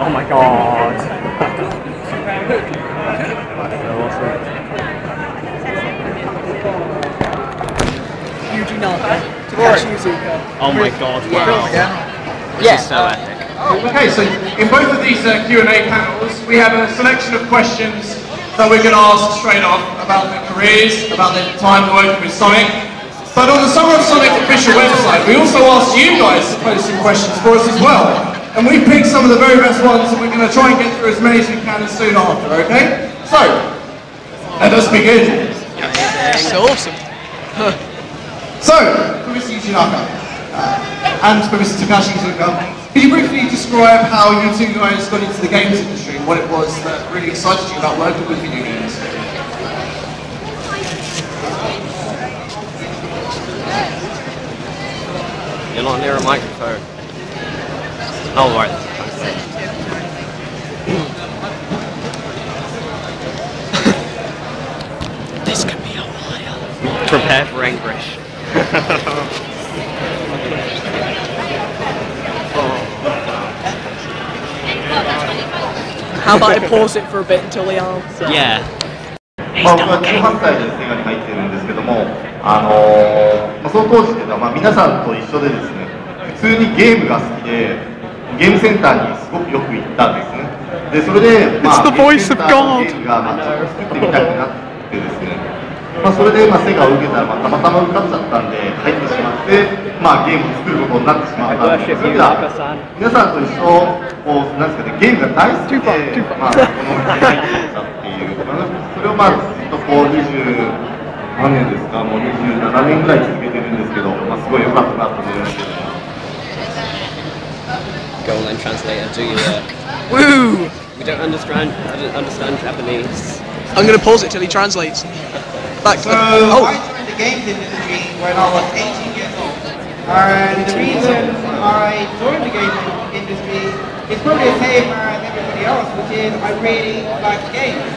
Oh my god. Yuji Naka, Takashi Iizuka. Oh my god, wow. Yeah. This is so epic. Okay, so in both of these Q&A panels, we have a selection of questions that we're going to ask straight off about their careers, about their time working with Sonic. But on the Summer of Sonic official website, we also asked you guys to post some questions for us as well. And we picked some of the very best ones, and we're going to try and get through as many as we can as soon after, okay? So, let us begin. So awesome. So, for Mr. Yuji Naka, and for Mr. Takashi Iizuka, can you briefly describe how you two guys got into the games industry and what it was that really excited you about working with video games? You're not near a microphone. Oh, right. This could be a while. Prepare for English. How about I pause it for a bit until he answers? Yeah. 僕は18歳でセガに入ってるんですけども、その当時っていうのは、皆さんと一緒でですね、普通にゲームが好きで、ゲームセンターにすごくよく行ったんですね。で、それで、ゲームセンターのゲームが、ちょっと作ってみたくなってですね、それで、セガを受けたら、たまたま受かっちゃったんで、入ってしまって、ゲームを作ることになってしまったんです。それでは、皆さんと一緒、なんですかね、ゲームが大好きで、この道に入ってきたっていう、それをずっと20何年ですか、もう27年ぐらい続けてるんですけど、すごい良かったなと思いますけど。Go online translator, do your work. Woo! We don't understand. I don't understand Japanese. I'm going to pause it till he translates. Back to I joined the games industry when I was 18 years old. And the reason I joined the games industry is probably the same as everybody else, which is I really like games.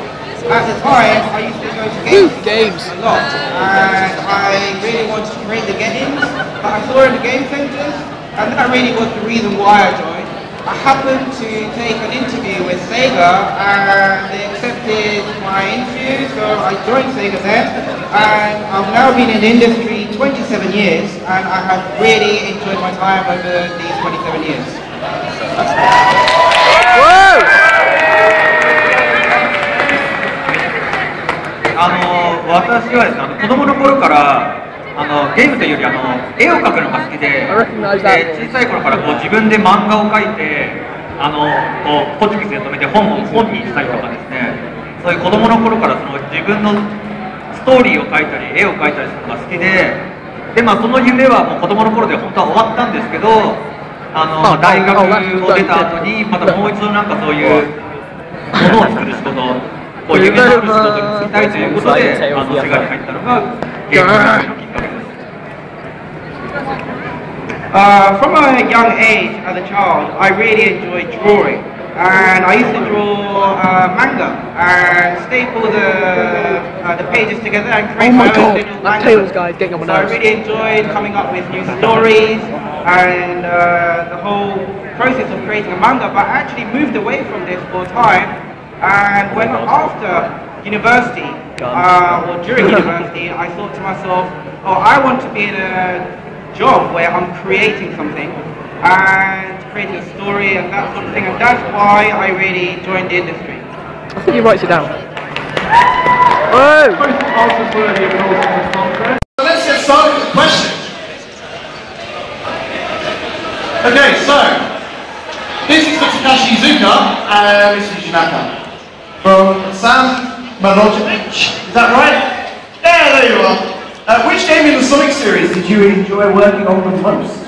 At the time, I used to go to games a lot, and I really wanted to create the games that I saw in the game centres, and that really was the reason why I joined. I happened to take an interview with Sega, and they accepted my interview, so I joined Sega then, and I've now been in the industry 27 years, and I have really enjoyed my time over these 27 years. Whoa! 私はですね、子供の頃からゲームというより絵を描くのが好きで、小さい頃から自分で漫画を描いてポチキスで止めて本にしたりとかですね、そういう子供の頃から自分のストーリーを描いたり絵を描いたりするのが好きで、その夢はもう子供の頃で本当は終わったんですけど、大学を出た後にまたもう一度なんかそういうものを作る仕事、夢のある仕事に就きたいということでセガに入ったのがゲームのきっかけです。From a young age, as a child, I really enjoyed drawing, and I used to draw manga and staple the pages together and create my own little manga. Tails guy's getting on my nerves. So I really enjoyed coming up with new stories and the whole process of creating a manga, but I actually moved away from this for a time. And when after university, or during university, I thought to myself, oh, I want to be in a job where I'm creating something and creating a story and that sort of thing, and that's why I really joined the industry. I think he writes it down. Whoa! So let's get started with the questions. Okay, so this is for Takashi Iizuka and Mr. Yuji Naka. From Sam Malojevic, is that right? Yeah, there you are. Which game in the Sonic series did you enjoy working on the most?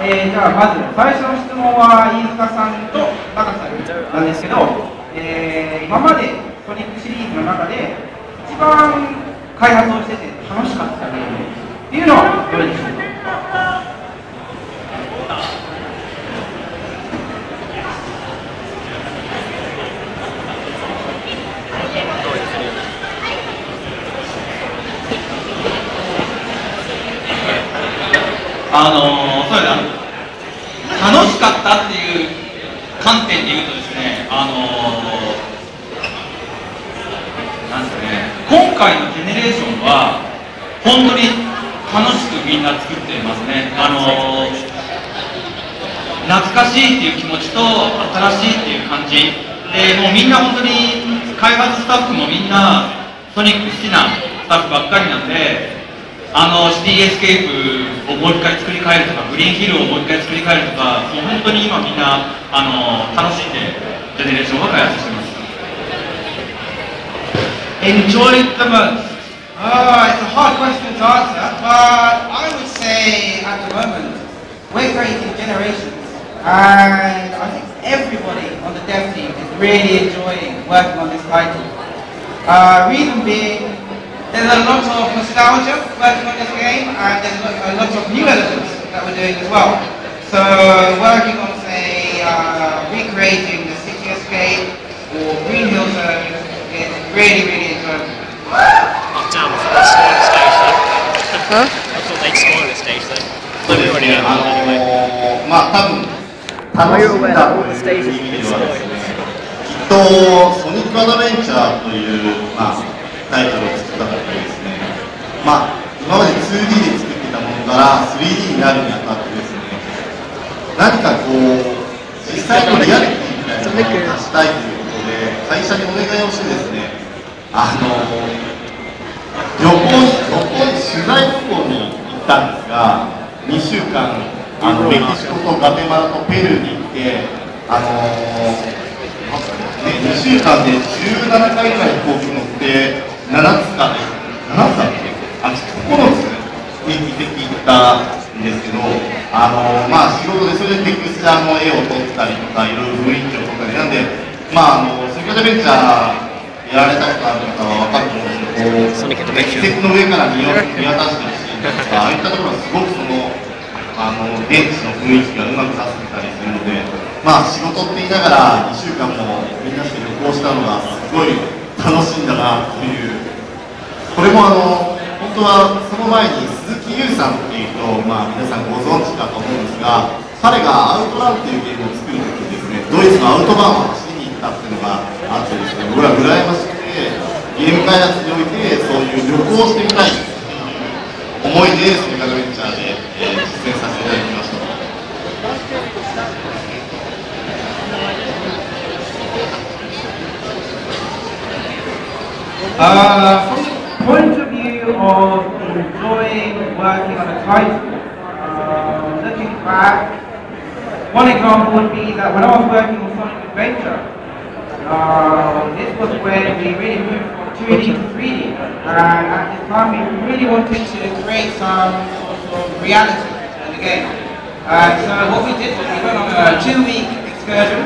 じゃあまず最初の質問は飯塚さんと中さんなんですけど、今までソニックシリーズの中で一番開発をしてて楽しかったゲームっていうのはどれでしょうか？そうですね、楽しかったっていう観点で言うとですなんですかね、今回のジェネレーションは本当に楽しくみんな作ってますね。懐かしいっていう気持ちと新しいっていう感じで、もうみんな本当に開発スタッフもみんなソニック好きなスタッフばっかりなんで、シティエスケープをもう一回作り変えるとか、グリーンヒルをもう一回作り変えるとか、もう本当に今みんな楽しんでジェネレーションを開発してます。Enjoyed the most? Oh, it's a hard question to answer, but I would say at the moment we're creating generations, and I think everybody on the dev team is really enjoying working on this title. Reason being, there's a lot of nostalgia working on this game, and there's a lot of new elements that we're doing as well. So working on, say, recreating the City Escape or Green Hill Zone is really, really enjoyable. Oh damn, I thought they'd spoil the stage though. Huh? I thought they'd spoil the stage though. Maybe already know that anyway. まあ多分楽しんだという意味ではですね、きっとソニックアドベンチャーという、タイトルを作った時にですね、今まで 2D で作ってたものから 3D になるにあたってですね、何かこう実際のリアリティみたいなものを出したいということで会社にお願いをしてですね、旅行に取材旅行に行ったんですが、2週間メキシコとガテマラとペルーに行って、2週間で17回ぐらい飛行機乗って7つだっけ9つに行ったんですけど、仕事でそれでテクスチャーの絵を撮ったりとか、いろいろ雰囲気を撮ったりなんで、ソニックアドベンチャーやられたことある方は分かると思うんですけど、季節の上から見渡してるシーンとか、ああいったところはすごく現地の雰囲気がうまく出せてたりするので、仕事って言いながら2週間もみんなして旅行したのがすごい楽しいんだなという、これも本当はその前に鈴木優さんっていう人を、皆さんご存知かと思うんですが、彼がアウトランっていうゲームを作るときにですね、ドイツのアウトバーンを走りに行ったっていうのがあってですね、僕ら羨ましくて、ゲーム開発においてそういう旅行をしてみたい思いでソニックアドベンチャーで、実践させていただきました。From the point of view of enjoying working on a title, looking back, one example would be that when I was working on Sonic Adventure, this was when we really moved from 2D to 3D, and at this time we really wanted to create some sort of reality in the game. So what we did was we went on a 2-week excursion.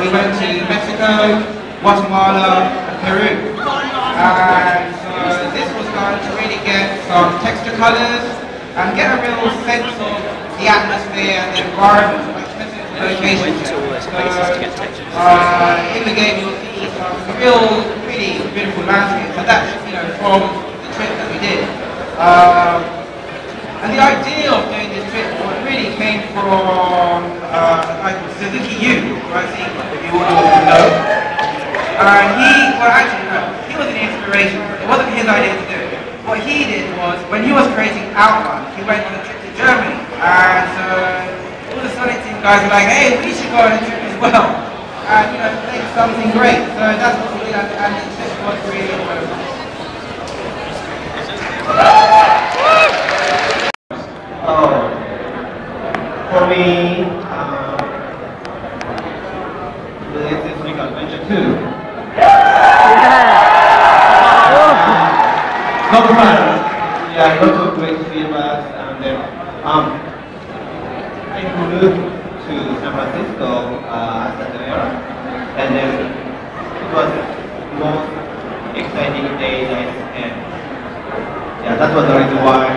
We went to Mexico, Guatemala, and Peru. And so this was done to really get some texture colors and get a real sense of the atmosphere and the environment, like specific locations. In the game you'll see some really beautiful landscapes, and that's from the trip that we did. And the idea of doing this trip really came from a guy called Suzuki Yu, who I think you all know. He was an inspiration. It wasn't his idea to do it. What he did was, when he was creating Outrun, he went on a trip to Germany. And so all the Sonic Team guys were like, hey, we should go on a trip as well. And make something great. So that's what we did, and the trip was really incredible. For me, it's Sonic Adventure 2. Not fun. Yeah, lots of great feedbacks, and then I moved to San Francisco as a mayor, and then it was the most exciting day I spent. Yeah, that was the reason why